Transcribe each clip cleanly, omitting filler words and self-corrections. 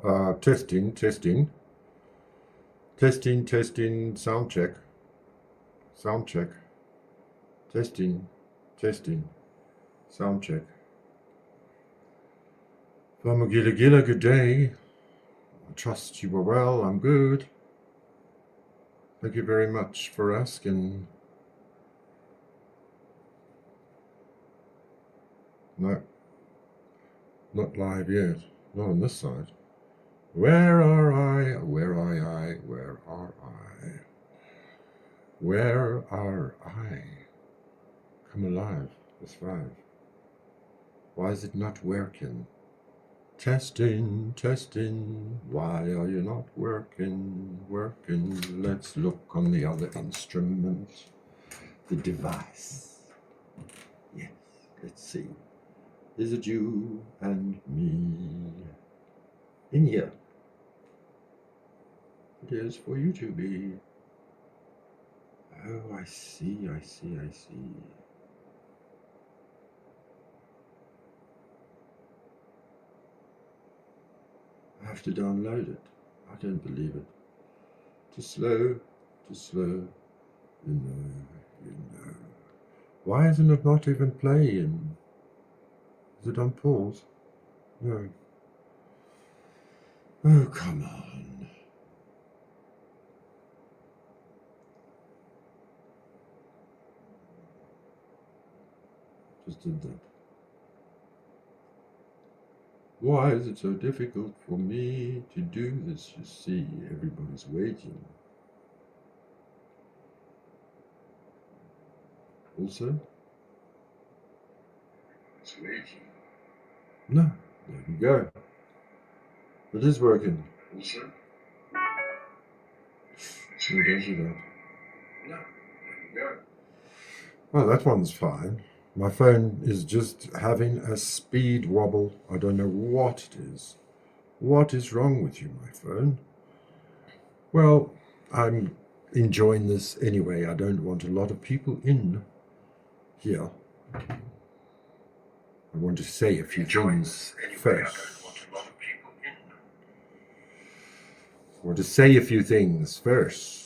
Testing, testing, testing, testing, sound check, testing, testing, sound check. Famagila, good day. I trust you are well. I'm good. Thank you very much for asking. No, not live yet. Not on this side. Where are I? Where are I? Where are I? Where are I? Come alive. It's 5. Why is it not working? Testing, testing. Why are you not working? Working. Let's look on the other instrument. The device. Yes, let's see. Is it you and me? In here. It is for you to be. Oh, I see, I see, I see. I have to download it. I don't believe it. Too slow, too slow. You know, you know. Why isn't it not even playing? Is it on pause? No. Oh, come on. Just did that. Why is it so difficult for me to do this? You see, everybody's waiting. Also? It's waiting. No, there we go. It is working. Also? No, don't do that. No, there we go. Well, that one's fine. My phone is just having a speed wobble. I don't know what it is. What is wrong with you, my phone? Well, I'm enjoying this anyway. I don't want a lot of people in here. I want to say a few things first. I want to say a few things first.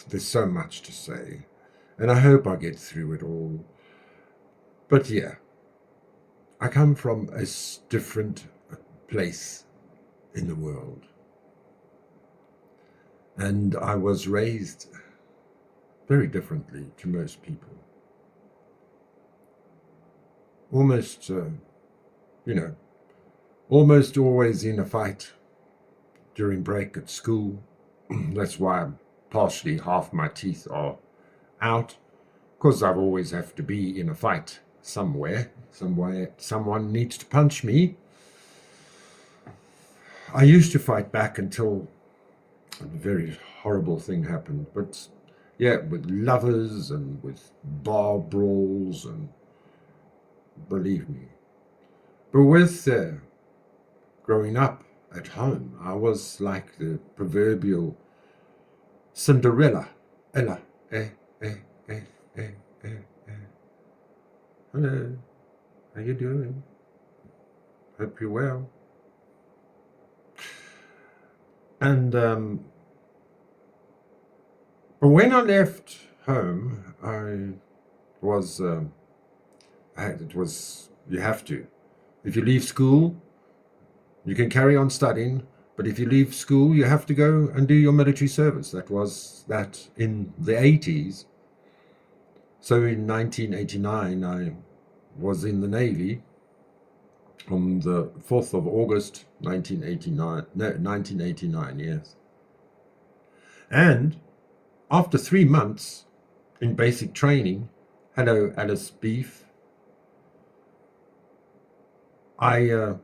There's so much to say, and I hope I get through it all. But yeah, I come from a different place in the world, and I was raised very differently to most people. Almost, almost always in a fight during break at school. That's why partially half my teeth are out, because I've always have to be in a fight somewhere. Someone needs to punch me. I used to fight back until a very horrible thing happened. But yeah, with lovers and with bar brawls, and believe me. But with growing up at home, I was like the proverbial Cinderella. Ella, eh, eh, eh, eh, eh, eh. Hello, how you doing? Hope you're well. And but when I left home, you have to. If you leave school, you can carry on studying, but if you leave school, you have to go and do your military service. That was that in the 80s. So in 1989, I was in the Navy on the 4th of August, 1989. No, 1989, yes. And after 3 months in basic training, hello, Alice Beef, I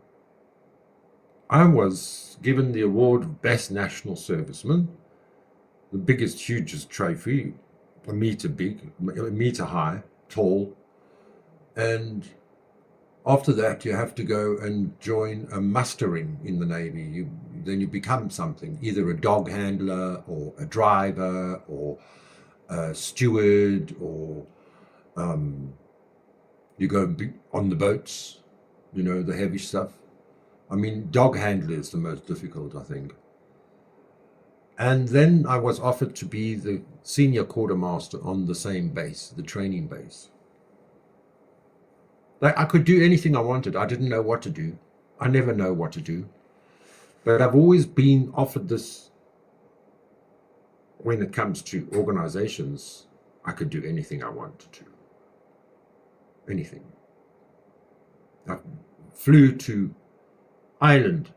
was given the award of Best National Serviceman, the biggest, hugest trophy, a meter big, a meter high, tall. And after that, you have to go and join a mustering in the Navy. Then you become something, either a dog handler or a driver or a steward or You go on the boats, the heavy stuff. I mean, dog handler is the most difficult, I think. And then I was offered to be the senior quartermaster on the same base, the training base. Like, I could do anything I wanted. I didn't know what to do. I never know what to do. But I've always been offered this. When it comes to organizations, I could do anything I wanted to. Anything. I flew to Ireland.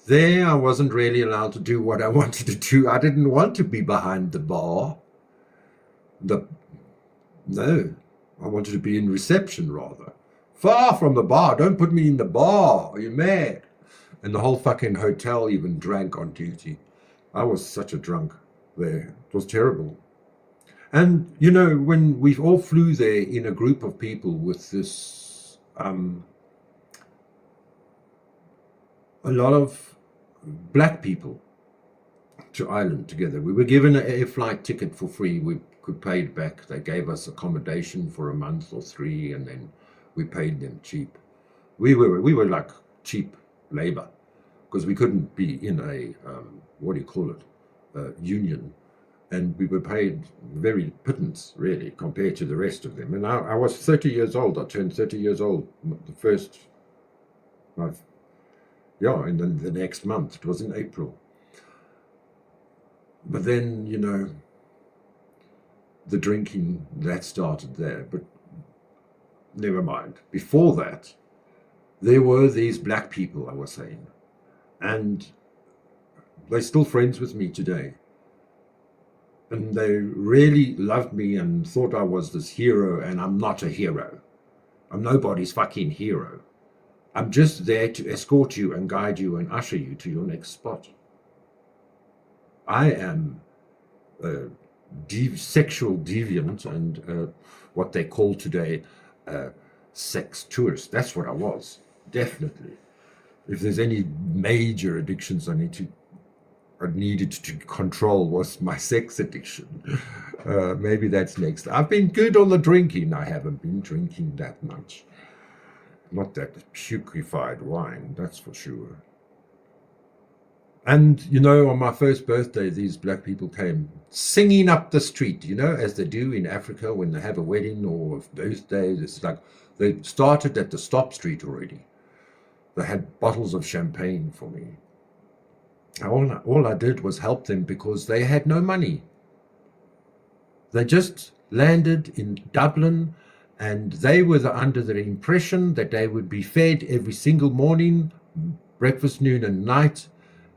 There I wasn't really allowed to do what I wanted to do. I didn't want to be behind the bar. No, I wanted to be in reception rather. Far from the bar. Don't put me in the bar. Are you mad? And the whole fucking hotel even drank on duty. I was such a drunk there. It was terrible. And, when we all flew there in a group of people with this, a lot of black people to Ireland together. We were given an air flight ticket for free. We could pay it back. They gave us accommodation for a month or 3, and then we paid them cheap. We were like cheap labor because we couldn't be in a union, and we were paid very pittance really compared to the rest of them. And I was 30 years old. I turned 30 years old the first, in the next month. It was in April. But then, the drinking, that started there. But never mind. Before that, there were these black people, I was saying. And they're still friends with me today. And they really loved me and thought I was this hero, and I'm not a hero. I'm nobody's fucking hero. I'm just there to escort you and guide you and usher you to your next spot. I am a sexual deviant and what they call today sex tourist. That's what I was, definitely. If there's any major addictions I needed to control was my sex addiction. Maybe that's next. I've been good on the drinking. I haven't been drinking that much. Not that putrefied wine, that's for sure. And, on my first birthday, these black people came singing up the street, as they do in Africa when they have a wedding or a birthday. It's like they started at the stop street already. They had bottles of champagne for me. All I did was help them because they had no money. They just landed in Dublin, and they were under the impression that they would be fed every single morning, breakfast, noon, and night.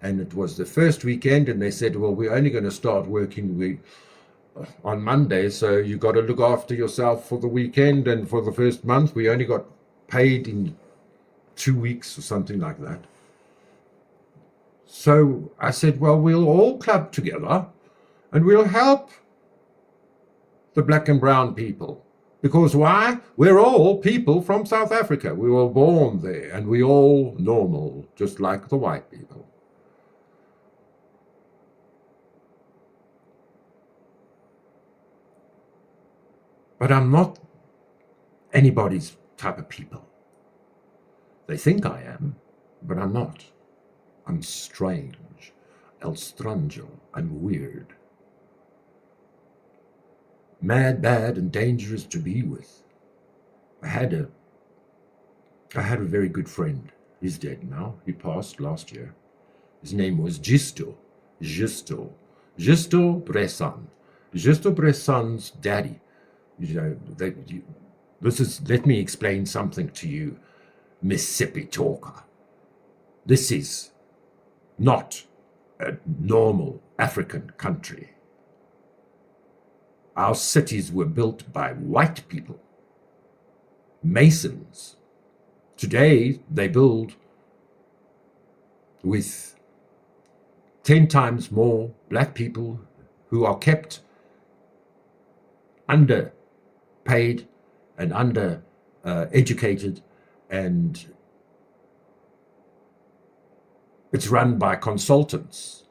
And it was the first weekend, and they said, well, we're only going to start working on Monday, so you got to look after yourself for the weekend. And for the first month, we only got paid in 2 weeks or something like that. So I said, well, we'll all club together and we'll help the black and brown people. Because why? We're all people from South Africa. We were born there, and we're all normal, just like the white people. But I'm not anybody's type of people. They think I am, but I'm not. I'm strange, el strango. I'm weird. Mad, bad, and dangerous to be with. I had a very good friend. He's dead now. He passed last year. His name was Gisto Bressan. Gisto Bressan's daddy. Let me explain something to you, Mississippi talker. This is not a normal African country. Our cities were built by white people, masons. Today, they build with 10 times more black people who are kept underpaid and educated, and it's run by consultants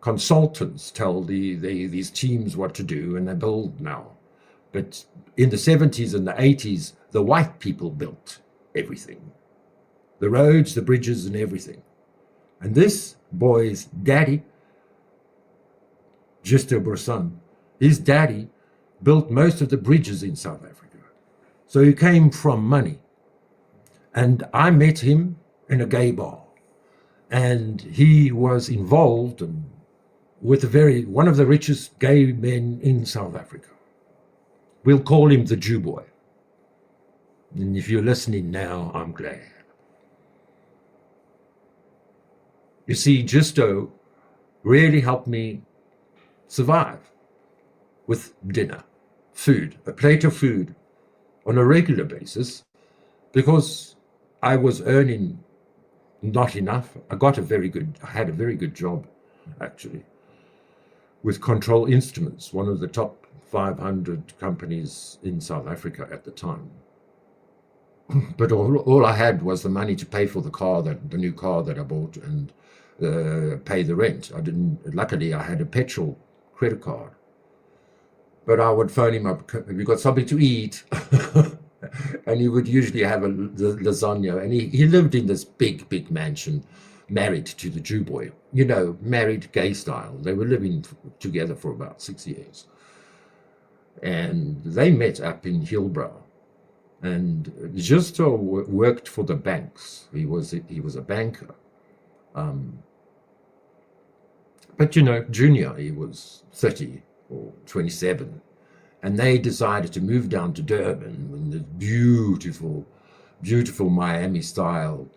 consultants tell these teams what to do, and they build now. But in the 70s and the 80s, the white people built everything. The roads, the bridges, and everything. And this boy's daddy, Justo Bresson, his daddy built most of the bridges in South Africa. So he came from money. And I met him in a gay bar. And he was involved with one of the richest gay men in South Africa. We'll call him the Jew boy. And if you're listening now, I'm glad. You see, Justo really helped me survive with dinner, food, a plate of food on a regular basis, because I was earning not enough. I had a very good job, actually, with Control Instruments, one of the top 500 companies in South Africa at the time. But all I had was the money to pay for the new car that I bought, and pay the rent. Luckily, I had a petrol credit card. But I would phone him up, have you got something to eat? And he would usually have the lasagna. And he lived in this big mansion, married to the Jew boy. Married gay style. They were living together for about 6 years. And they met up in Hillbrow. And Justo worked for the banks. He was a banker. But Junior, he was 30 or 27. And they decided to move down to Durban in the beautiful Miami style,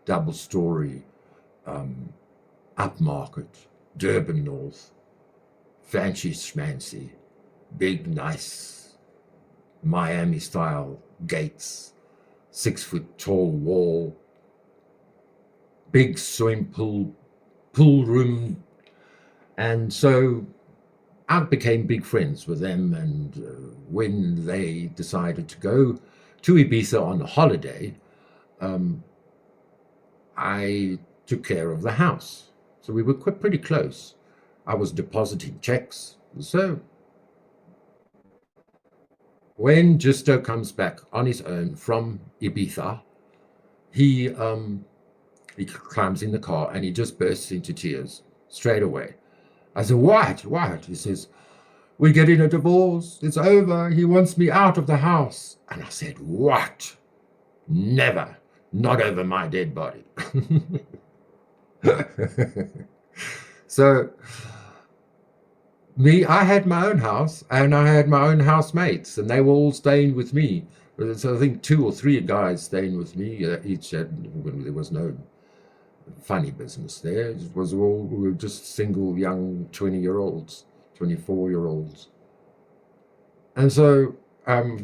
double-story, upmarket, Durban North, fancy schmancy, big, nice, Miami style gates, 6-foot tall wall, big swimming pool room. And so I became big friends with them, and when they decided to go to Ibiza on a holiday, I took care of the house. So we were pretty close. I was depositing checks. So when Justo comes back on his own from Ibiza, he climbs in the car and he just bursts into tears straight away. I said, what? He says, we're getting a divorce. It's over. He wants me out of the house. And I said, what? Never. Not over my dead body. So, I had my own house, and I had my own housemates, and they were all staying with me. So I think 2 or 3 guys staying with me. Each there was no funny business there. It was all, we were just single young 20-year-olds, 24-year-olds. And so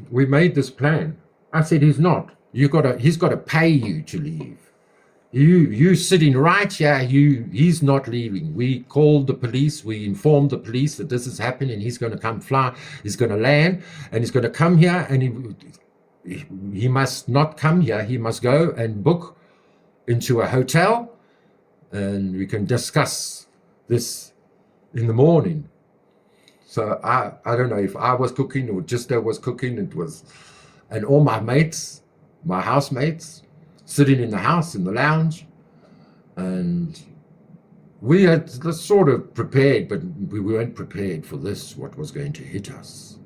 we made this plan. I said, he's got to pay you to leave. You sitting right here, he's not leaving. We called the police, we informed the police that this is happening, he's going to come fly, he's going to land, and he's going to come here, and he must not come here, he must go and book into a hotel, and we can discuss this in the morning. So I don't know if I was cooking or Justo was cooking, and all my mates, my housemates, sitting in the house, in the lounge, and we had sort of prepared, but we weren't prepared for this, what was going to hit us.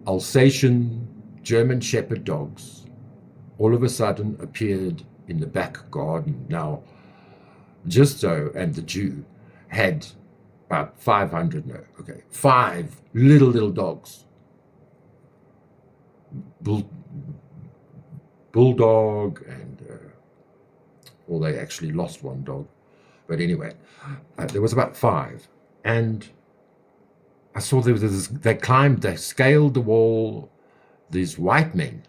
Alsatian German Shepherd dogs all of a sudden appeared in the back garden. Now, Justo and the Jew had about 5 little dogs. Bulldog, and they actually lost one dog, but anyway, there was about 5, and I saw they scaled the wall. These white men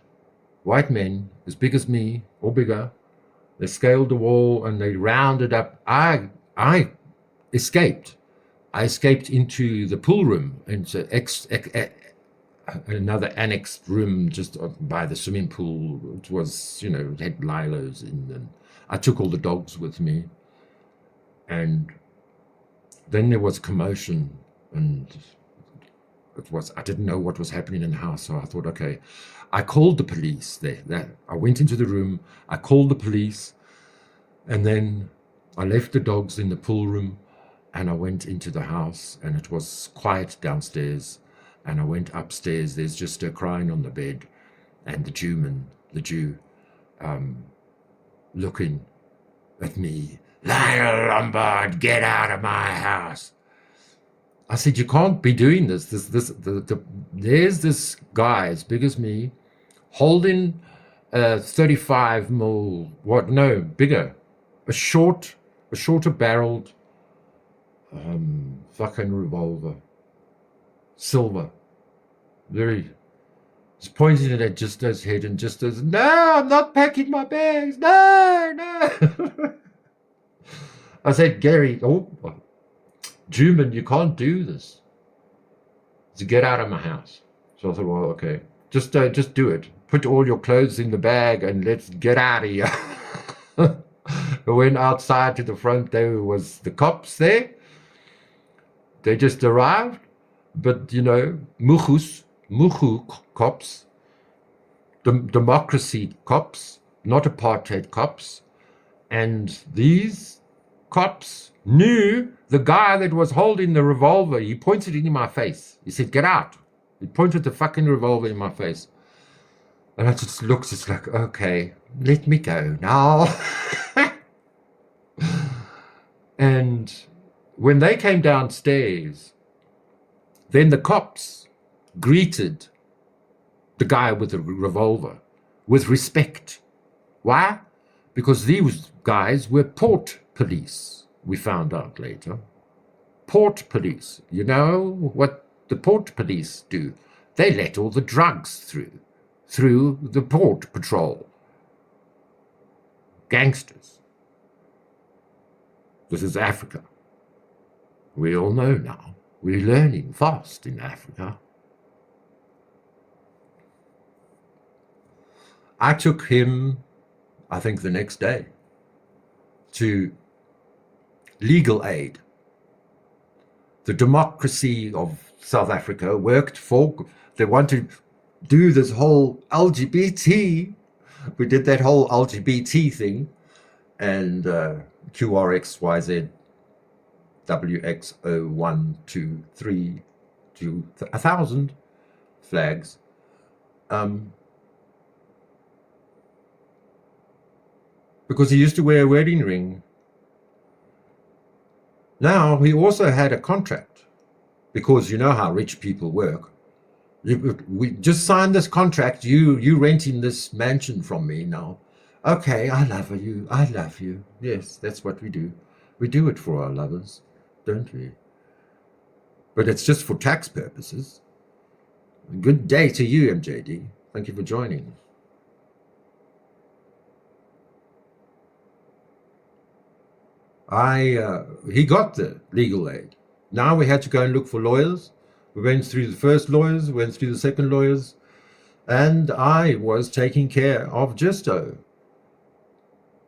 as big as me or bigger, they scaled the wall and they rounded up. I escaped into the pool room, and so another annexed room just by the swimming pool. It was, it had Lilos in, and I took all the dogs with me, and Then there was commotion, and I didn't know what was happening in the house, so I thought, okay. I called the police there. I went into the room, I called the police, and then I left the dogs in the pool room, and I went into the house, and it was quiet downstairs, and I went upstairs. There's just her crying on the bed, and the Jew, looking at me. Lionel Lombard, get out of my house. I said, you can't be doing this. There's this guy as big as me, holding a 35 mil, bigger, a shorter barreled fucking revolver, silver, he's pointing it at Justo's head, and Justo's, no, I'm not packing my bags, no. I said, Gary, Juman, you can't do this. So get out of my house. So I thought, well, okay, just do it. Put all your clothes in the bag and let's get out of here. I went outside to the front. There was the cops there. They just arrived, but Muhu cops, democracy cops, not apartheid cops, and these cops knew the guy that was holding the revolver. He pointed it in my face. He said, get out. He pointed the fucking revolver in my face. And I just looked, just like, okay, let me go now. And when they came downstairs, then the cops greeted the guy with the revolver with respect. Why? Because these guys were port police, we found out later. Port police. You know what the port police do? They let all the drugs through the port patrol. Gangsters. This is Africa. We all know now. We're learning fast in Africa. I took him, I think the next day, to Legal Aid. The democracy of South Africa worked for, they wanted to do this whole LGBT. We did that whole LGBT thing, and QRXYZ WX0123 to 1,000 flags. Because he used to wear a wedding ring. Now, he also had a contract, because you know how rich people work. We just signed this contract, you renting this mansion from me now. Okay, I love you, I love you. Yes, that's what we do. We do it for our lovers, don't we? But it's just for tax purposes. Good day to you, MJD. Thank you for joining. He got the legal aid. Now we had to go and look for lawyers. We went through the first lawyers, went through the second lawyers, and I was taking care of Justo.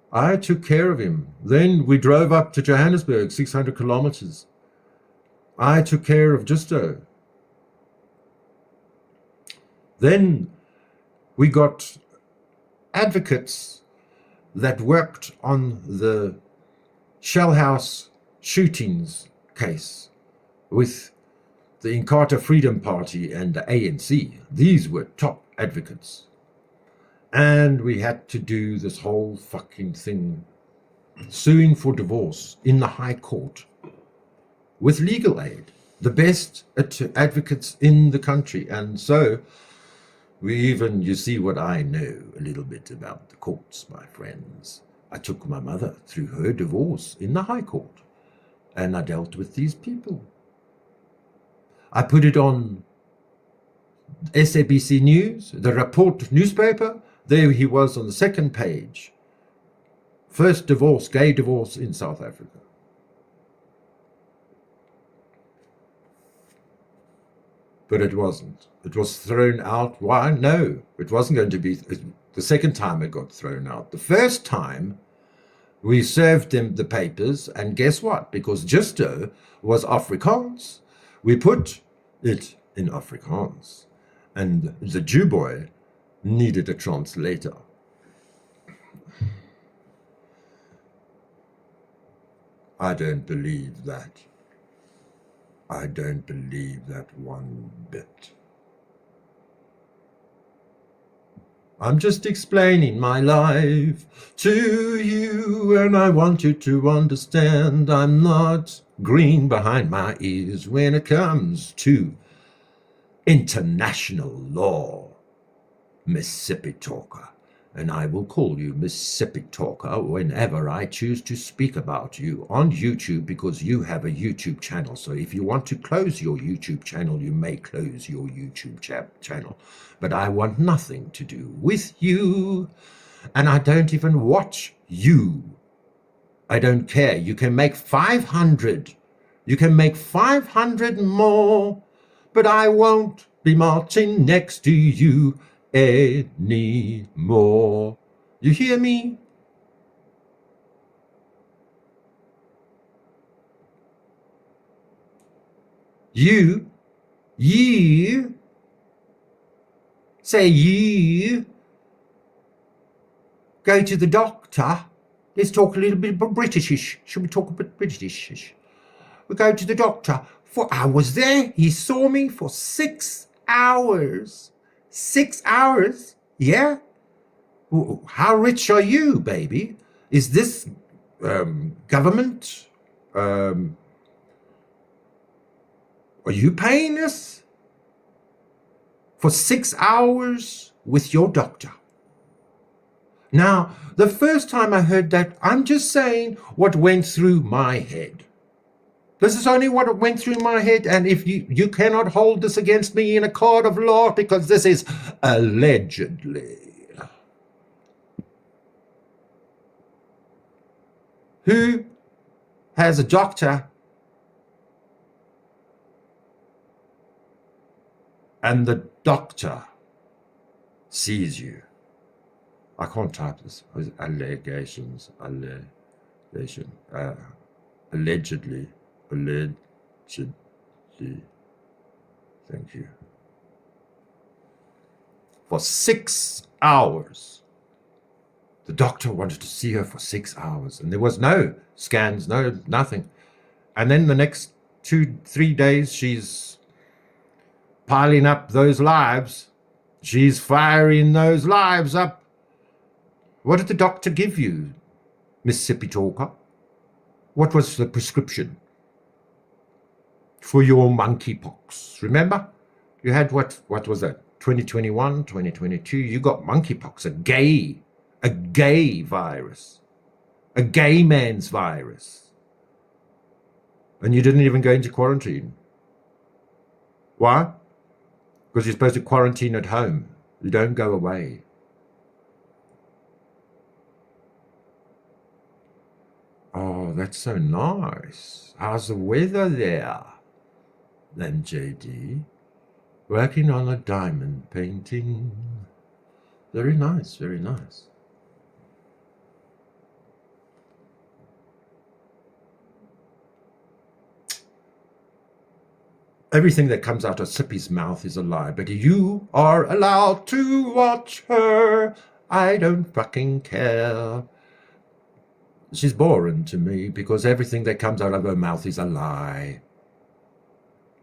I took care of him. Then we drove up to Johannesburg, 600 kilometers. I took care of Justo. Then we got advocates that worked on the Shell House shootings case with the Inkatha Freedom Party and the ANC. These were top advocates. And we had to do this whole fucking thing, suing for divorce in the High Court with legal aid, the best advocates in the country. And so you see what I know a little bit about the courts, my friends. I took my mother through her divorce in the High Court, and I dealt with these people. I put it on SABC News, the Rapport newspaper. There he was on the second page. First divorce, gay divorce in South Africa. But it wasn't. It was thrown out. Why? No, it wasn't going to be. The second time it got thrown out. The first time, We served them the papers, and guess what? Because Justo was Afrikaans, we put it in Afrikaans. And the Jew boy needed a translator. I don't believe that. I don't believe that one bit. I'm just explaining my life to you, and I want you to understand I'm not green behind my ears when it comes to international law. Mississippi Talker. And I will call you Mississippi Talker whenever I choose to speak about you on YouTube, because you have a YouTube channel. So if you want to close your YouTube channel, you may close your YouTube channel. But I want nothing to do with you. And I don't even watch you. I don't care. You can make 500. You can make 500 more. But I won't be marching next to you anymore. You hear me? You say you go to the doctor. Let's talk a little bit Britishish. Should we talk a bit Britishish? We go to the doctor. I was there. He saw me for 6 hours. 6 hours? Yeah? How rich are you, baby? Is this government? Are you paying us for 6 hours with your doctor? Now, the first time I heard that, I'm just saying what went through my head. This is only what went through my head, and if you cannot hold this against me in a court of law, because this is allegedly. Who has a doctor and the doctor sees you? I can't type this. Allegations. Allegation. Allegedly. Thank you. For 6 hours. The doctor wanted to see her for 6 hours, and there was no scans, nothing. And then the next 2-3 days, she's piling up those lives. She's firing those lives up. What did the doctor give you, Mississippi Talker? What was the prescription for your monkeypox? Remember? You had what was that? 2021, 2022. You got monkeypox, a gay virus, a gay man's virus. And you didn't even go into quarantine. Why? Because you're supposed to quarantine at home. You don't go away. Oh, that's so nice. How's the weather there? Then JD, working on a diamond painting. Very nice, very nice. Everything that comes out of Sippy's mouth is a lie, but you are allowed to watch her. I don't fucking care. She's boring to me because everything that comes out of her mouth is a lie.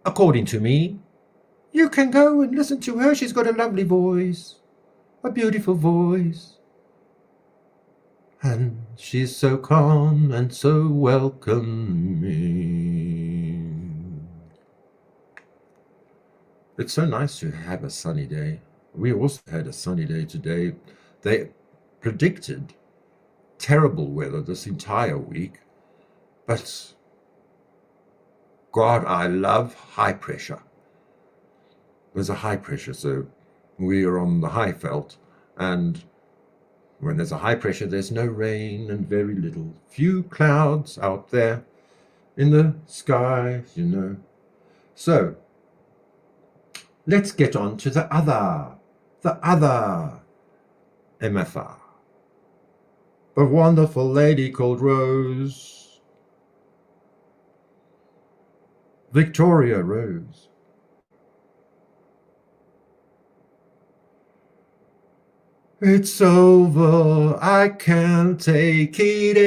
According to me, you can go and listen to her. She's got a lovely voice, a beautiful voice. And she's so calm and so welcoming. It's so nice to have a sunny day. We also had a sunny day today. They predicted terrible weather this entire week, but God, I love high pressure. There's a high pressure, so we are on the high felt, and when there's a high pressure, there's no rain and very little, few clouds out there in the sky, you know. So let's get on to the other MFR. a wonderful lady called Rose. Victoria Rose. It's over, I can't take it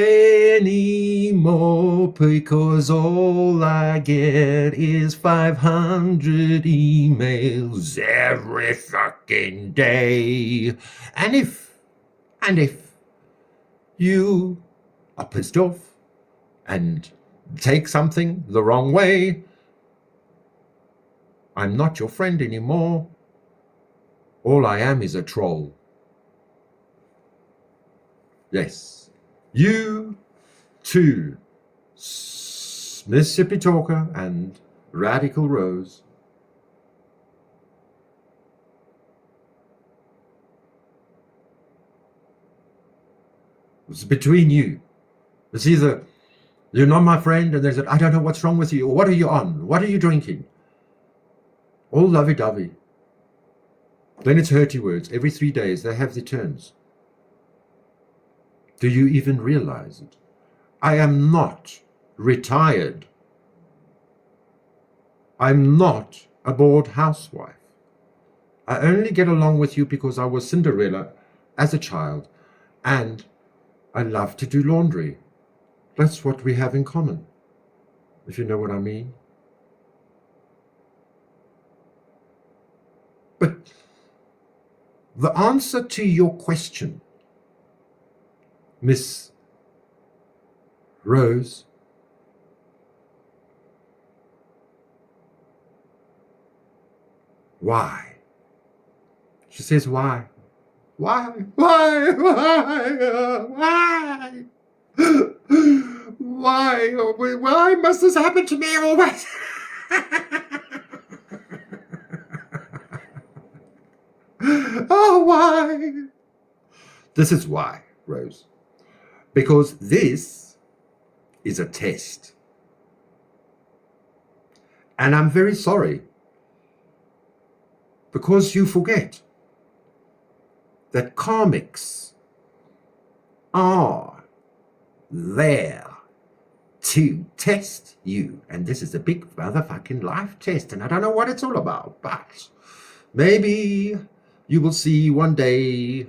anymore, because all I get is 500 emails every fucking day. And if you are pissed off and take something the wrong way, I'm not your friend anymore. All I am is a troll. Yes, you too, Mississippi Talker and Radical Rose. It's between you. It's either you're not my friend, and there's I don't know what's wrong with you, or what are you on? What are you drinking? All lovey-dovey. Then it's hurty words. Every 3 days they have their turns. Do you even realize it? I am not retired. I'm not a bored housewife. I only get along with you because I was Cinderella as a child, and I love to do laundry. That's what we have in common, if you know what I mean. But the answer to your question, Miss Rose, why? She says, why? Why? Why? Why? Why? Why must this happen to me always? Oh, why? This is why, Rose. Because this is a test. And I'm very sorry, because you forget that karmics are there to test you. And this is a big motherfucking life test. And I don't know what it's all about, but maybe you will see one day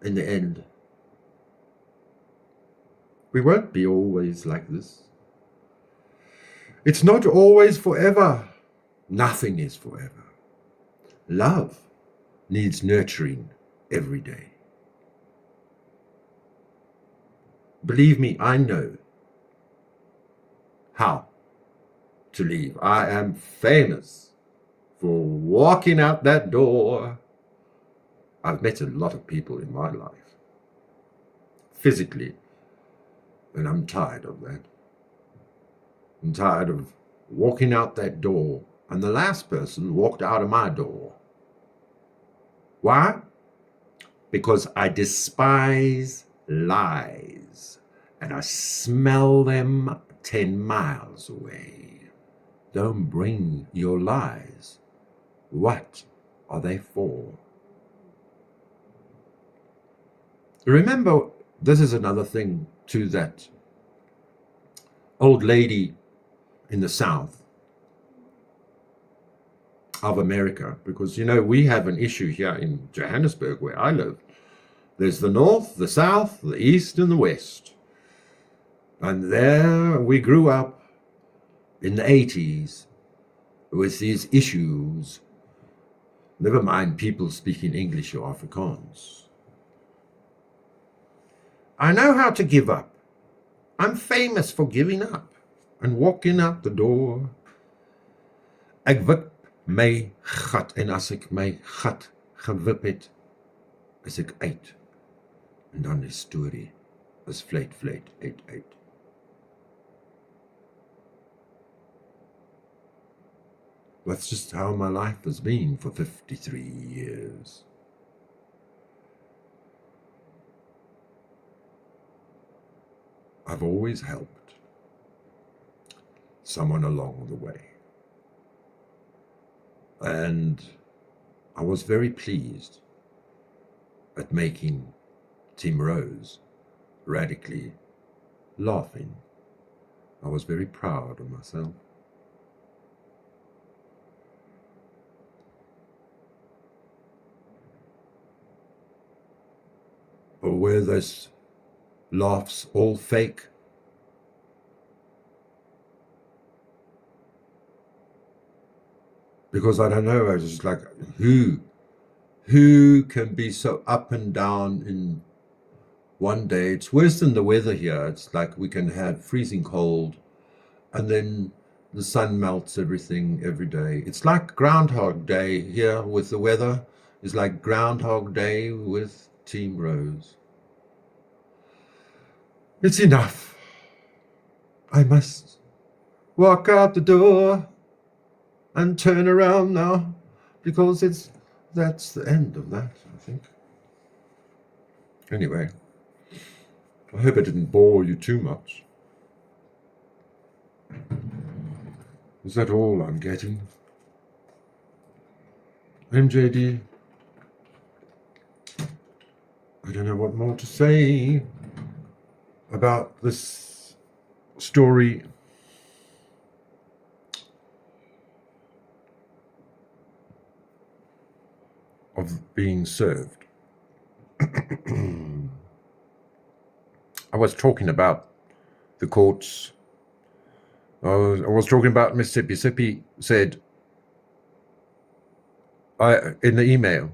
in the end. We won't be always like this. It's not always forever. Nothing is forever. Love needs nurturing every day. Believe me, I know how to leave. I am famous for walking out that door. I've met a lot of people in my life, physically, and I'm tired of that. I'm tired of walking out that door, and the last person walked out of my door. Why? Because I despise lies, and I smell them 10 miles away. Don't bring your lies. What are they for? Remember, this is another thing to that old lady in the South of America, because, you know, we have an issue here in Johannesburg where I live. There's the North, the South, the East, and the West. And there we grew up in the 80s with these issues. Never mind people speaking English or Afrikaans. I know how to give up. I'm famous for giving up and walking out the door. Ek wip my gat, en as ek my gat gewip het, is ek uit. En dan die storie is vleit, uit. That's just how my life has been for 53 years. I've always helped someone along the way. And I was very pleased at making Team Rose radically laughing. I was very proud of myself. Or were those laughs all fake? Because I don't know, I was just like, who can be so up and down in one day? It's worse than the weather here. It's like we can have freezing cold and then the sun melts everything every day. It's like Groundhog Day here with the weather. It's like Groundhog Day with Team Rose. It's enough. I must walk out the door and turn around now, because that's the end of that, I think. Anyway, I hope I didn't bore you too much. Is that all I'm getting? MJD, I don't know what more to say about this story. Of being served. I was talking about the courts. I was talking about Mississippi. Mississippi said in the email,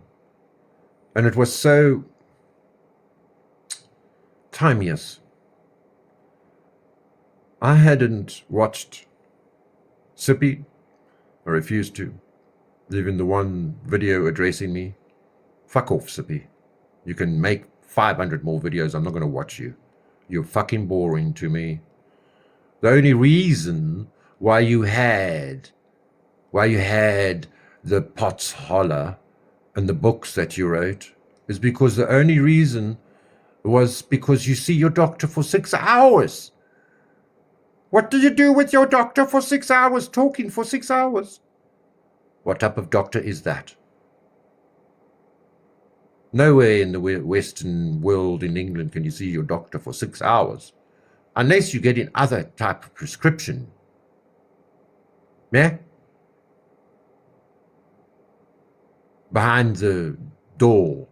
and it was so timeous. I hadn't watched Sippy. I refused to. Even the one video addressing me. Fuck off, Sippy. You can make 500 more videos. I'm not going to watch you. You're fucking boring to me. The only reason why you had the Potts Holler and the books that you wrote is because the only reason was because you see your doctor for 6 hours. What do you do with your doctor for 6 hours, talking for 6 hours? What type of doctor is that? Nowhere in the Western world in England can you see your doctor for 6 hours, unless you get in other type of prescription. Yeah? Behind the door.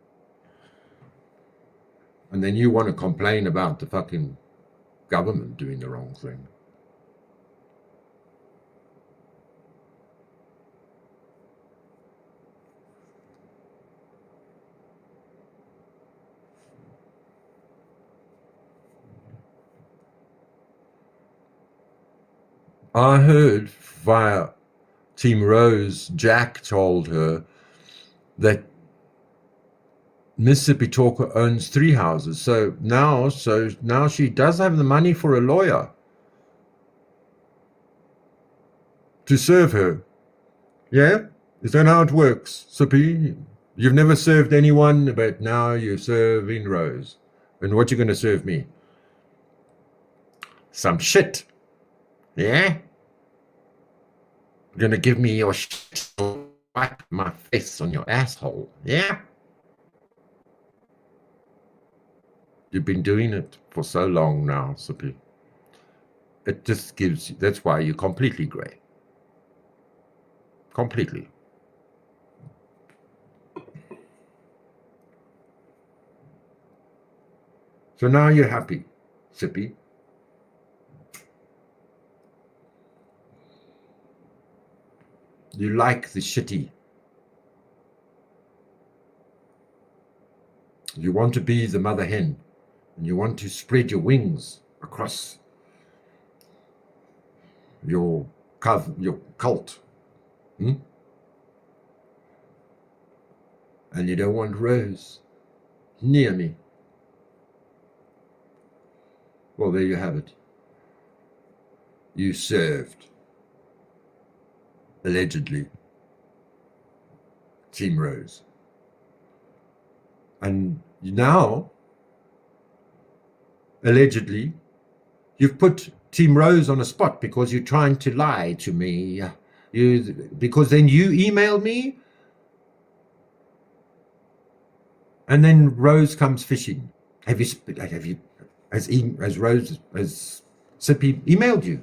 And then you want to complain about the fucking government doing the wrong thing. I heard via Team Rose, Jack told her that Mississippi Talker owns 3 houses. So now she does have the money for a lawyer to serve her. Yeah? Is that how it works, Sippy? You've never served anyone, but now you're serving Rose. And what you going to serve me? Some shit. Yeah? You're going to give me your shit, wipe my face on your asshole. Yeah? You've been doing it for so long now, Sippy. It just gives you, that's why you're completely grey. Completely. So now you're happy, Sippy. You like the shitty. You want to be the mother hen, and you want to spread your wings across your cult. And you don't want Rose near me. Well, there you have it. You served, allegedly, Team Rose. And now, allegedly, you've put Team Rose on a spot because you're trying to lie to me. Because then you email me, and then Rose comes fishing. Have you, has Rose, has Sippy emailed you?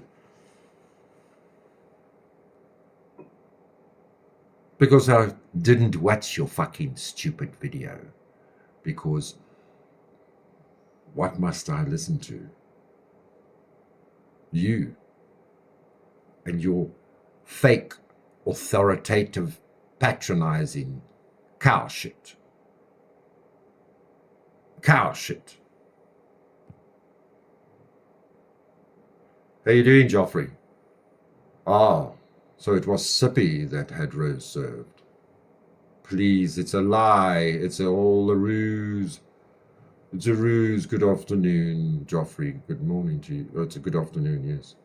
Because I didn't watch your fucking stupid video. Because what must I listen to? You and your fake, authoritative, patronizing cow shit. Cow shit. How you doing, Joffrey? Ah, so it was Sippy that had Rose served. Please, it's a lie. It's all a ruse. It's a ruse. Good afternoon, Joffrey. Good morning to you. Oh, it's a good afternoon, yes.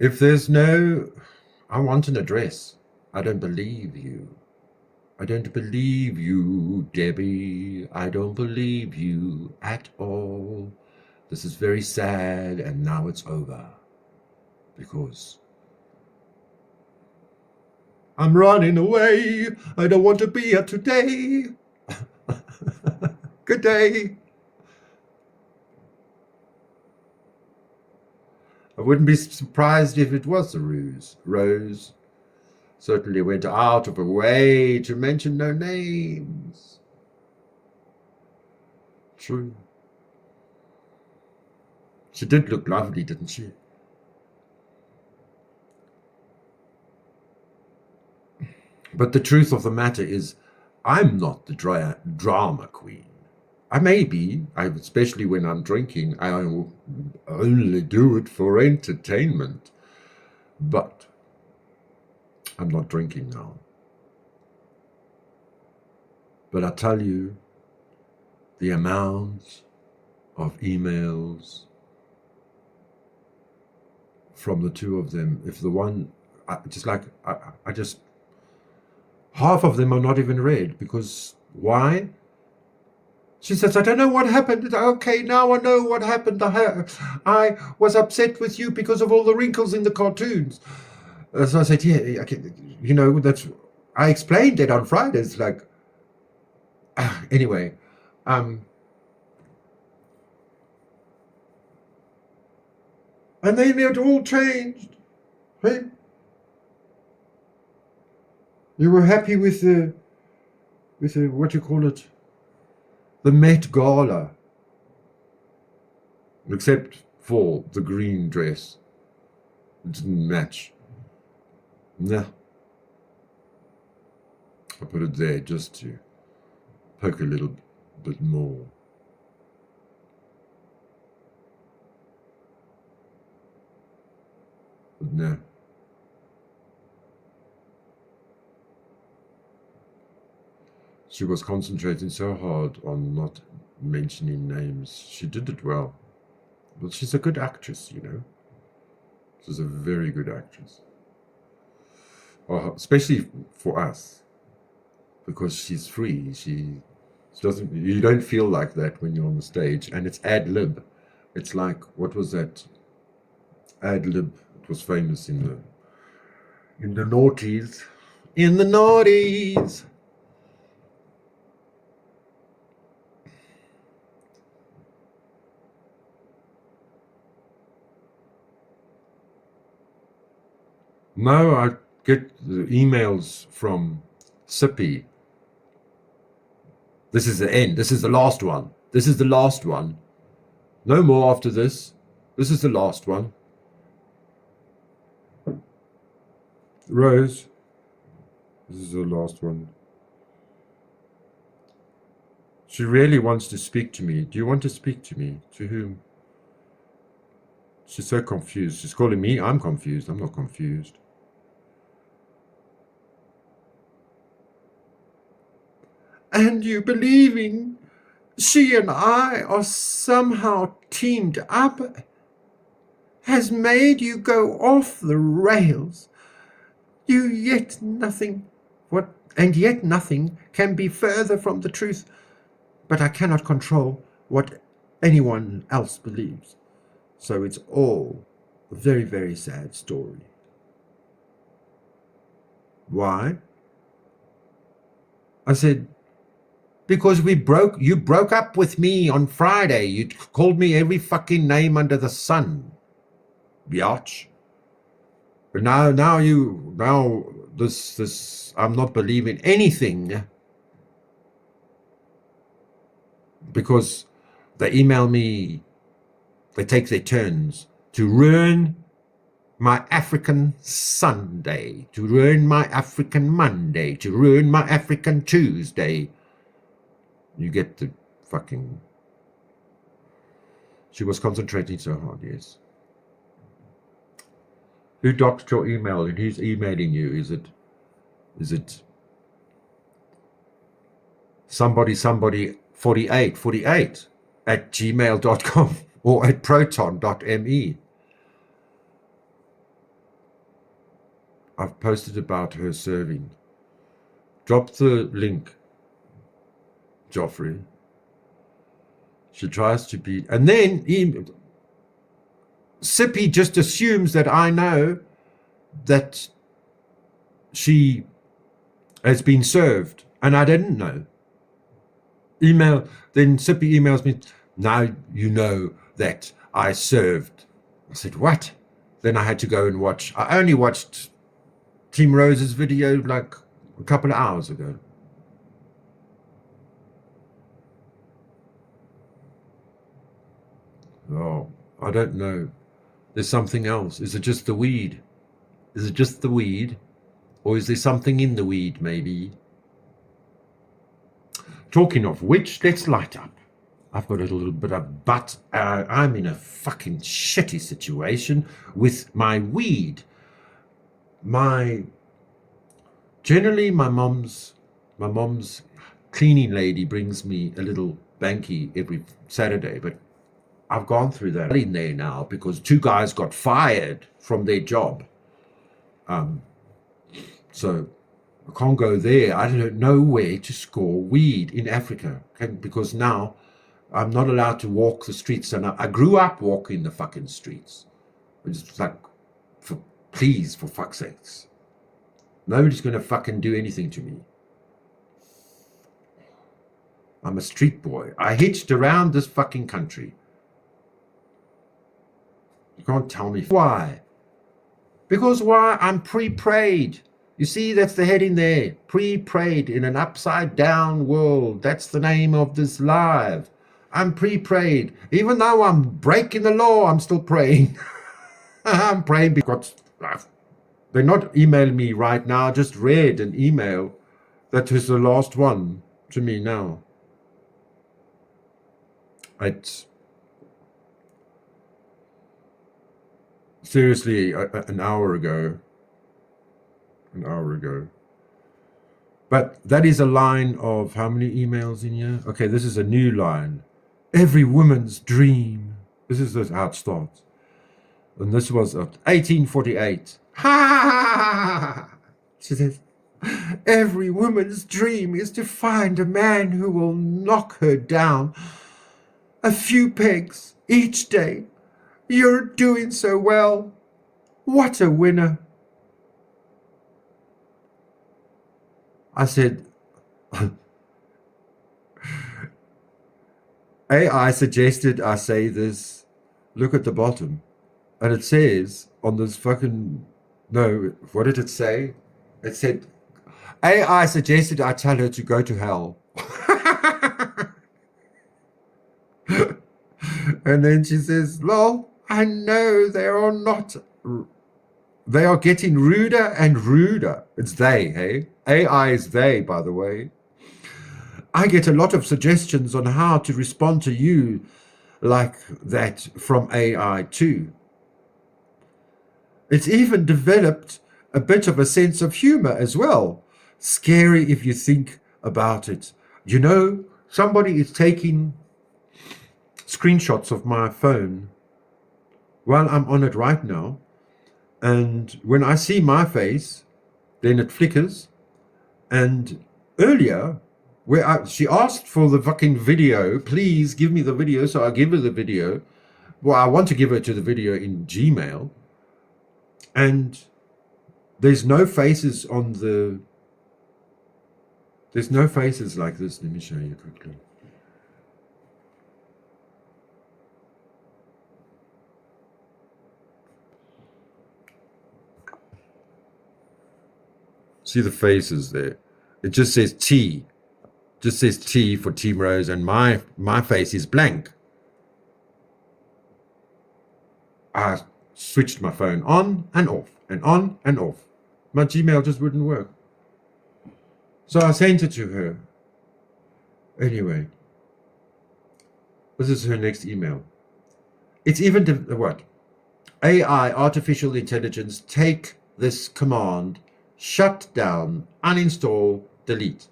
If there's no... I want an address. I don't believe you. I don't believe you, Debbie. I don't believe you at all. This is very sad, and now it's over. Because I'm running away. I don't want to be here today. Good day. I wouldn't be surprised if it was a ruse. Rose certainly went out of her way to mention no names. True. She did look lovely, didn't she? But the truth of the matter is, I'm not the drama queen. I may be, especially when I'm drinking. I only do it for entertainment. But I'm not drinking now. But I tell you, the amount of emails from the two of them, if the one, I just, half of them are not even read. Because why? She says, I don't know what happened. Okay, now I know what happened. I was upset with you because of all the wrinkles in the cartoons. So I said, yeah, okay, that's... I explained it on Fridays, anyway. And then it all changed. Hey? You were happy with the what do you call it? The Met Gala. Except for the green dress. It didn't match. Nah. I put it there just to poke a little bit more. But no. She was concentrating so hard on not mentioning names. She did it well. But she's a good actress, She's a very good actress. Especially for us. Because she's free. She doesn't... You don't feel like that when you're on the stage. And it's ad lib. It's like, what was that? Ad lib. It was famous in the noughties. In the noughties! No, I get the emails from Sippy. This is the end. This is the last one. This is the last one. No more after this. This is the last one. Rose. This is the last one. She really wants to speak to me. Do you want to speak to me? To whom? She's so confused. She's calling me. I'm confused. I'm not confused. And you believing she and I are somehow teamed up has made you go off the rails. Yet nothing can be further from the truth. But I cannot control what anyone else believes. So it's all a very, very sad story. Why? I said, because you broke up with me on Friday. You called me every fucking name under the sun, biatch. But now this, I'm not believing anything because they email me, they take their turns to ruin my African Sunday, to ruin my African Monday, to ruin my African Tuesday. You get the fucking... She was concentrating so hard, yes. Who doxed your email and who's emailing you? Is it somebody 48 at gmail.com or at proton.me? I've posted about her serving. Drop the link, Joffrey. She tries to be... And then Sippy just assumes that I know that she has been served, and I didn't know. Then Sippy emails me, now you know that I served. I said, what? Then I had to go and watch. I only watched Team Rose's video like a couple of hours ago. Oh, I don't know. There's something else. Is it just the weed? Is it just the weed? Or is there something in the weed, maybe? Talking of which, let's light up. I've got a little bit of butt. I'm in a fucking shitty situation with my weed. Generally, my mom's cleaning lady brings me a little banky every Saturday, but I've gone through that in there now because 2 guys got fired from their job. So I can't go there. I don't know where to score weed in Africa because now I'm not allowed to walk the streets. And I grew up walking the fucking streets. It's like, please, for fuck's sakes. Nobody's going to fucking do anything to me. I'm a street boy. I hitched around this fucking country. You can't tell me why. Because why? I'm pre-prayed. You see, that's the heading there. Pre-prayed in an upside-down world. That's the name of this live. I'm pre-prayed. Even though I'm breaking the law, I'm still praying. I'm praying because they're not emailing me right now. I just read an email that was the last one to me now. It's seriously an hour ago. But that is a line of how many emails in here? Okay, this is a new line. Every woman's dream. This is how it starts. And this was 1848. Ha! She says, every woman's dream is to find a man who will knock her down a few pegs each day. You're doing so well. What a winner. I said, AI suggested I say this. Look at the bottom. And it says on this fucking... No, what did it say? It said, AI suggested I tell her to go to hell. And then she says, lol, I know they are not... They are getting ruder and ruder. It's they, hey? AI is they, by the way. I get a lot of suggestions on how to respond to you like that from AI too. It's even developed a bit of a sense of humor as well. Scary if you think about it. You know, somebody is taking screenshots of my phone while I'm on it right now. And when I see my face, then it flickers. And earlier, she asked for the fucking video. Please give me the video. So I give her the video. well, I want to give her to the video in Gmail, and there's no faces on the. There's no faces like this. Let me show you quickly. See the faces there? It just says T. Just says T for Team Rose, and my face is blank. I switched my phone on and off and on and off. My Gmail just wouldn't work. So I sent it to her. Anyway, this is her next email. It's even what? AI, artificial intelligence, take this command, shut down, uninstall, delete,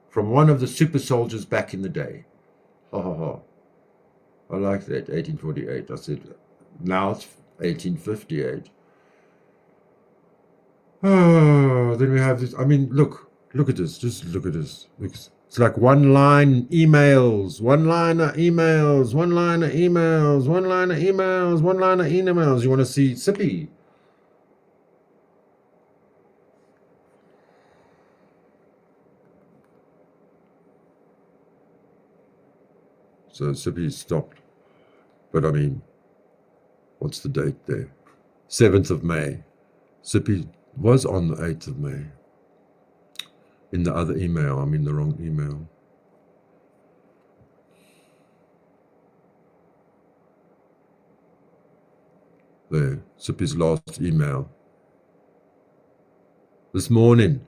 from one of the super soldiers back in the day. Ha ha ha. I like that, 1848. I said, now it's 1858. Oh, then we have this. I mean, look at this. Just look at this. It's like one-line emails, one-liner emails, one-liner emails, one-liner emails, one-liner emails. You want to see Sippy? So Sippy stopped. But I mean, what's the date there? 7th of May. Sippy was on the 8th of May. In the other email, I'm in the wrong email. There, Sippy's last email. This morning,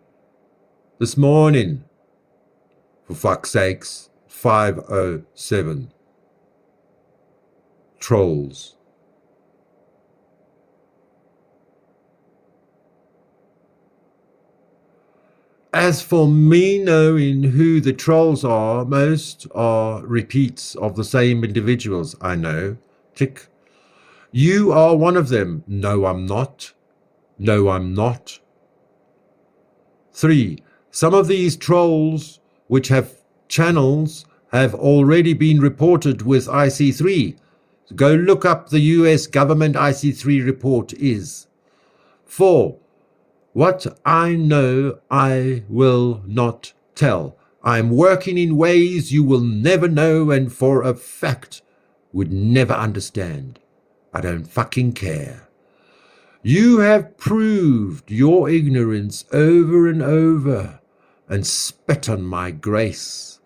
for fuck's sakes, 5:07. Trolls. As for me knowing who the trolls are, most are repeats of the same individuals I know. Tick. You are one of them. No, I'm not. No, I'm not. 3. Some of these trolls, which have channels, have already been reported with IC3. Go look up the US government IC3 report is. 4. What I know, I will not tell. I'm working in ways you will never know and for a fact would never understand. I don't fucking care. You have proved your ignorance over and over and spat on my grace,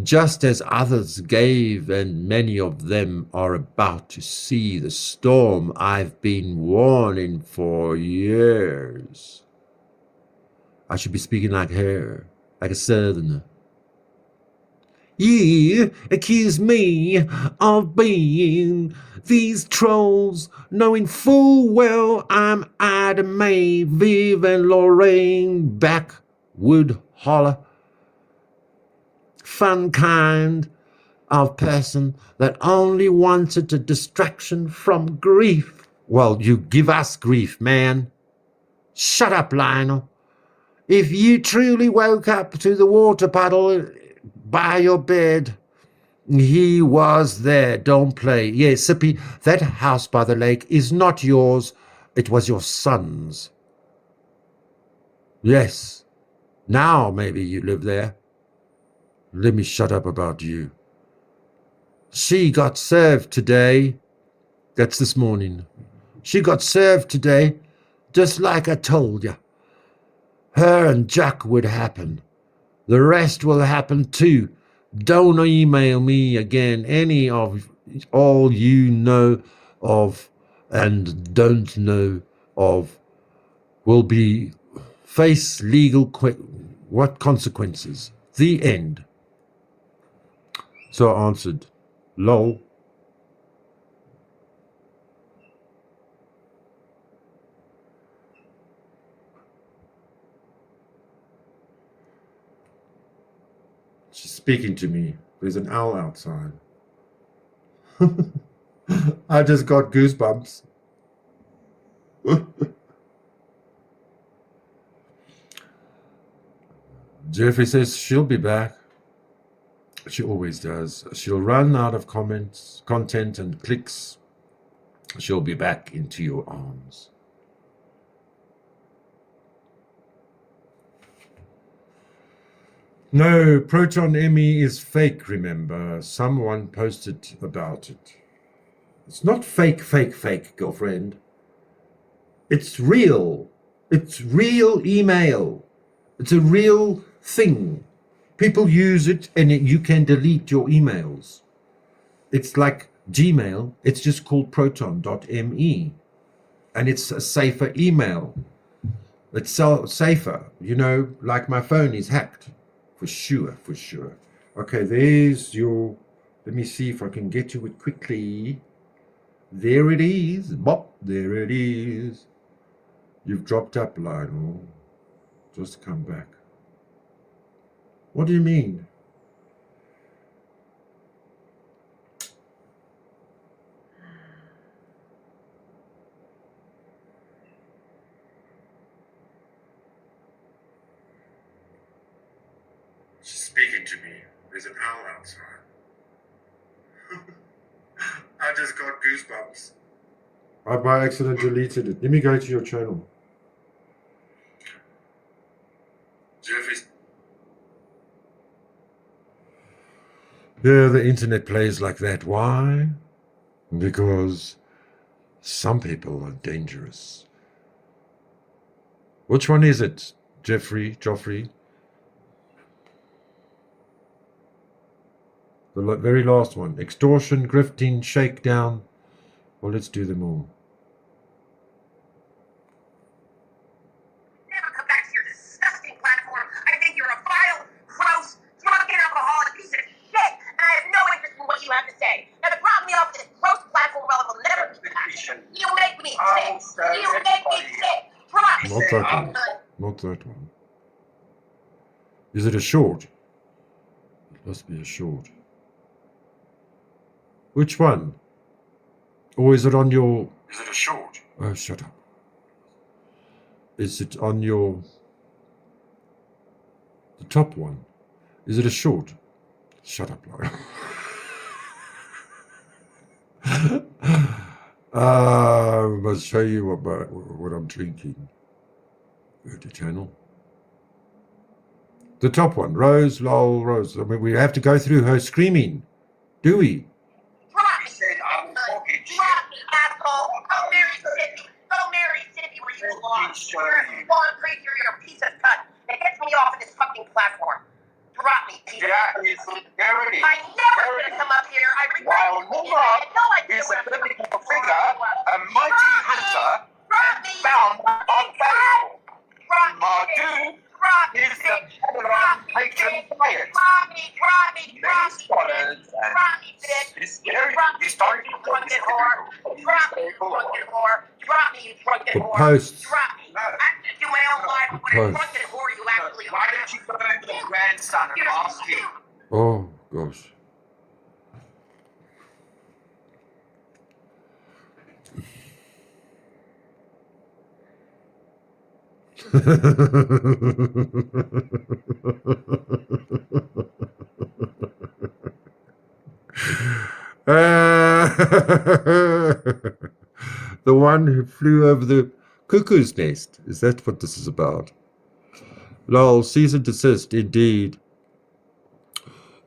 just as others gave, and many of them are about to see the storm I've been warning for years. I should be speaking like her, like a southerner. You accuse me of being these trolls, knowing full well I'm Adam May, Viv and Lorraine Backwood Holler. Fun kind of person that only wanted a distraction from grief. Well, you give us grief, man. Shut up, Lionel. If you truly woke up to the water puddle by your bed, he was there. Don't play. Yes, Sippy, that house by the lake is not yours. It was your son's. Yes. Now maybe you live there. Let me shut up about you. She got served today. That's this morning. She got served today, just like I told you. Her and Jack would happen. The rest will happen too. Don't email me again. Any of all you know of and don't know of will be face legal what consequences? The end. So I answered, lol. She's speaking to me. There's an owl outside. I just got goosebumps. Jeffrey says she'll be back. She always does. She'll run out of content and clicks she'll be back into your arms. No, Proton ME is fake, remember. Someone posted about it. It's not fake, girlfriend. It's real. It's real email. It's a real thing. People use it and you can delete your emails. It's like Gmail. It's just called proton.me. And it's a safer email. It's so safer. You know, like my phone is hacked. For sure. Okay, there's your... Let me see if I can get to it quickly. There it is. Bop. There it is. You've dropped up, Lionel. Just come back. What do you mean? She's speaking to me. There's an owl outside. I just got goosebumps. I by accident deleted it. Let me go to your channel. Jeffrey's... Yeah, the internet plays like that. Why? Because some people are dangerous. Which one is it, Joffrey? The very last one. Extortion, grifting, shakedown. Well, let's do them all. Never come back to your disgusting platform. I think you're a vile, gross, drunken, alcoholic piece of shit, and I have no interest in what you have to say. Now, to drop me off this gross platform, well, it will never be back. You make me sick. You make me sick. Drop me. Not that one. Not that one. Is it a short? It must be a short. Which one? Or is it on your... Is it a short? Oh, shut up. Is it on your... The top one? Is it a short? Shut up, Laura. I must show you what I'm drinking. Go to channel. The top one. Rose, lol, Rose. I mean, we have to go through her screaming. Do we? You're a spawn creature, you're a piece of cut. It gets me off of this fucking platform. Drop me, piece of cut. I never should have come up here. I regret it. No idea is a what I'm doing. biblical figure, a mighty hunter, and bound unfaithful. Marduk is the patron poet. Many scholars and historical drunken whore. Drop me, you drunken whore. Drop me, you drunken The whore. posts. Drop me. I'm gonna do my own life with what a drunken whore you actually Why don't you go to your grandson and ask him? Oh, gosh. The one who flew over the cuckoo's nest. Is that what this is about? Lol, cease and desist, indeed.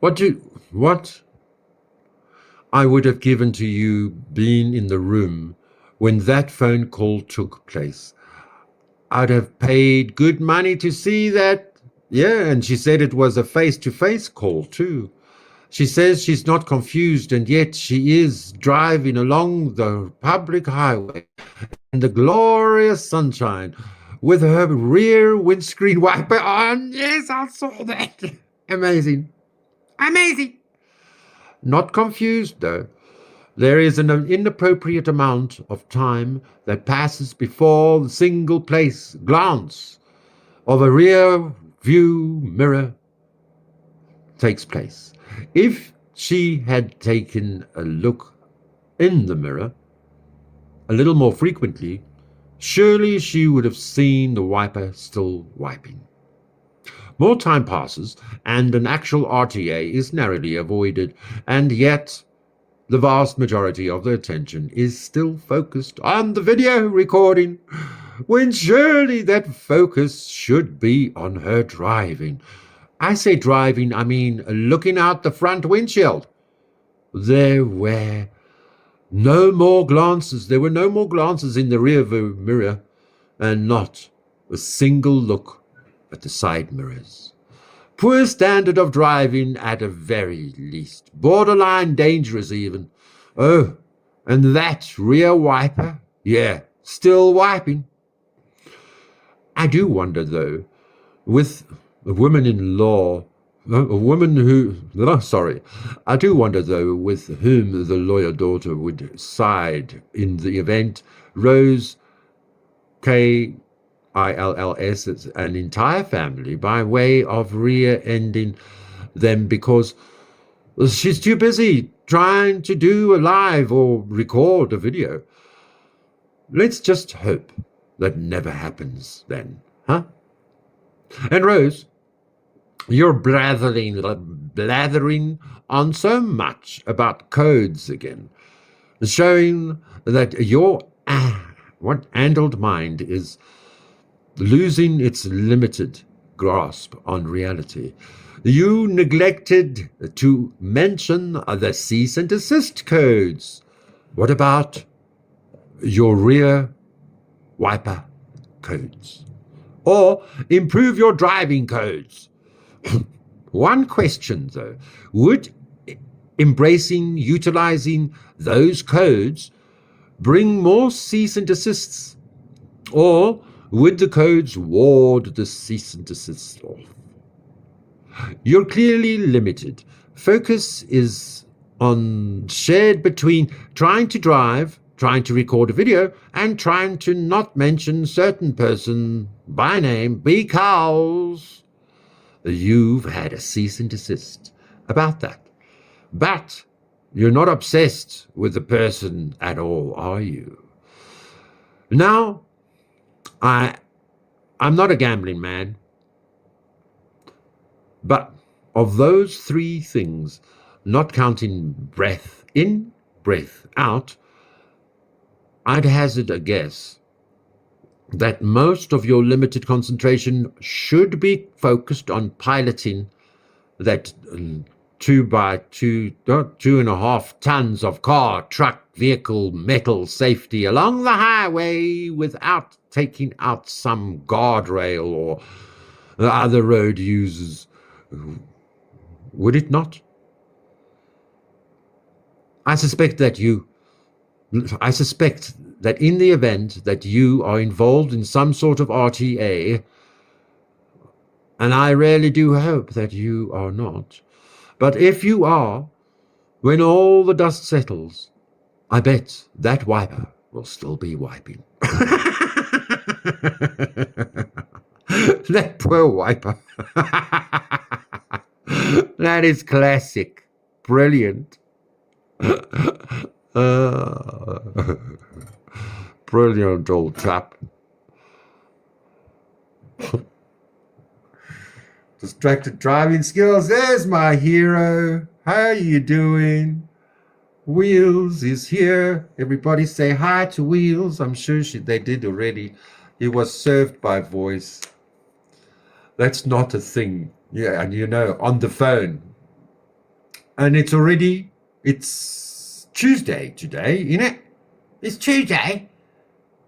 What I would have given to you being in the room when that phone call took place. I'd have paid good money to see that. Yeah, and she said it was a face-to-face call too. She says she's not confused, and yet she is driving along the public highway in the glorious sunshine with her rear windscreen wiper on. Yes, I saw that. Amazing. Not confused, though. There is an inappropriate amount of time that passes before the single place glance of a rear view mirror takes place. If she had taken a look in the mirror a little more frequently, surely she would have seen the wiper still wiping. More time passes, and an actual RTA is narrowly avoided, and yet the vast majority of their attention is still focused on the video recording, when surely that focus should be on her driving. I say driving, I mean looking out the front windshield. There were no more glances in the rear view mirror, and not a single look at the side mirrors. Poor standard of driving at a very least. Borderline dangerous even. Oh, and that rear wiper? Yeah, still wiping. I do wonder, though, with a woman-in-law, I do wonder, though, with whom the lawyer daughter would side in the event Rose Kills an entire family by way of rear-ending them because she's too busy trying to do a live or record a video. Let's just hope that never happens then, huh? And Rose, you're blathering on so much about codes again, showing that your addled mind is losing its limited grasp on reality. You neglected to mention the cease and desist codes. What about your rear wiper codes? Or improve your driving codes? One question, though, would utilizing those codes bring more cease and desists? Or would the codes ward the cease and desist off? You're clearly limited. Focus is shared between trying to drive, trying to record a video, and trying to not mention certain person by name because you've had a cease and desist about that. But you're not obsessed with the person at all, are you? Now, I'm not a gambling man, but of those three things, not counting breath in, breath out, I'd hazard a guess that most of your limited concentration should be focused on piloting that 2.5 tons of car, truck, vehicle, metal safety along the highway without taking out some guardrail or other road users. Would it not? I suspect that in the event that you are involved in some sort of RTA, and I really do hope that you are not, but if you are, when all the dust settles, I bet that wiper will still be wiping. That poor wiper. That is classic. Brilliant. Brilliant old chap. Distracted driving skills. There's my hero. How are you doing? Wheels is here. Everybody say hi to Wheels. I'm sure they did already. He was served by voice. That's not a thing. Yeah, and on the phone. And it's Tuesday today, isn't it? It's Tuesday.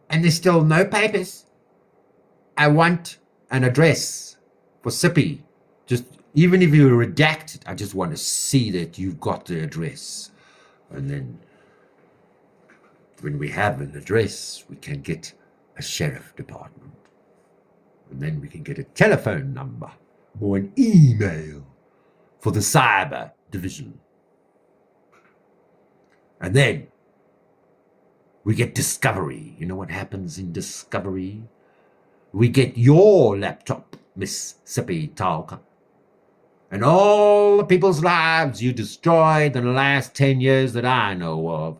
And there's still no papers. I want an address for Sippy. Just, even if you redact it, I just want to see that you've got the address. And then when we have an address, we can get a sheriff department. And then we can get a telephone number or an email for the cyber division. And then we get Discovery. You know what happens in Discovery? We get your laptop, Miss Sippy Talker. And all the people's lives you destroyed in the last 10 years that I know of.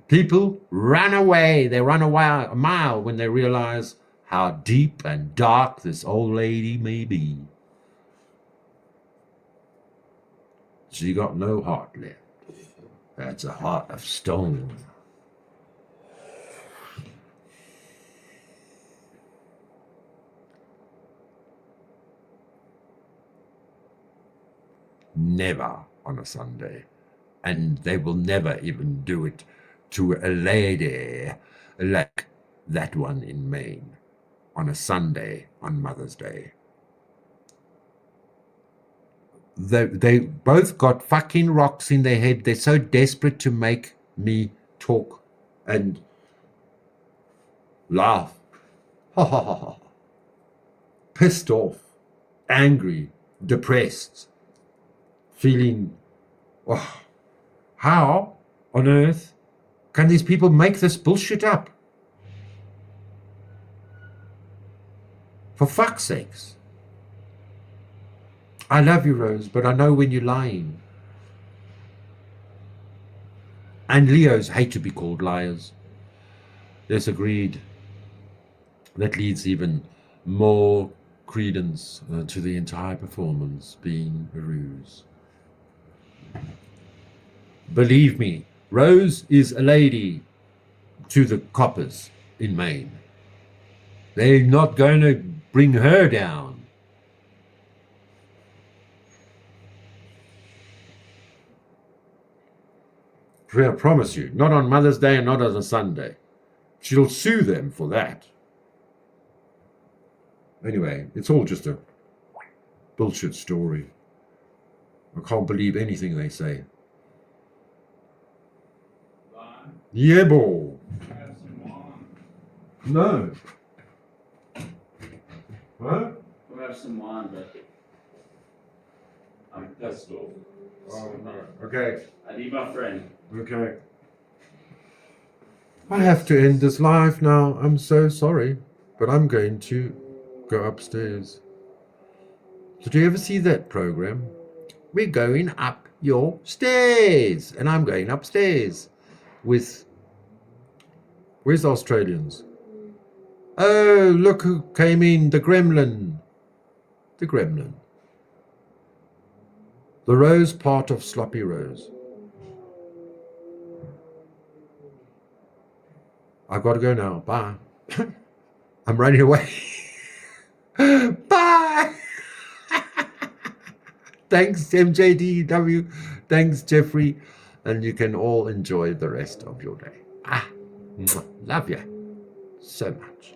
People run away. They run away a mile when they realize how deep and dark this old lady may be. She got no heart left. That's a heart of stone. Never on a Sunday. And they will never even do it to a lady like that one in Maine on a Sunday on Mother's Day. They both got fucking rocks in their head. They're so desperate to make me talk and laugh. Ha ha ha ha. Pissed off, angry, depressed, feeling, oh, how on earth can these people make this bullshit up? For fuck's sakes. I love you, Rose, but I know when you're lying. And Leos hate to be called liars. Yes, agreed. That leads even more credence to the entire performance being a ruse. Believe me, Rose is a lady to the coppers in Maine. They're not going to bring her down. I promise you, not on Mother's Day and not on a Sunday. She'll sue them for that. Anyway, it's all just a bullshit story. I can't believe anything they say. Yeah, boy. No. What? We'll have some wine, but I'm pissed off. Oh, no. Okay. I need my friend. Okay. I have to end this live now. I'm so sorry, but I'm going to go upstairs. Did you ever see that program? We're going up your stairs, and I'm going upstairs with. Where's the Australians? Oh, look who came in, the gremlin. The gremlin. The Rose part of Sloppy Rose. I've got to go now. Bye. I'm running away. Bye. Thanks, MJDW. Thanks, Jeffrey. And you can all enjoy the rest of your day. Love you so much.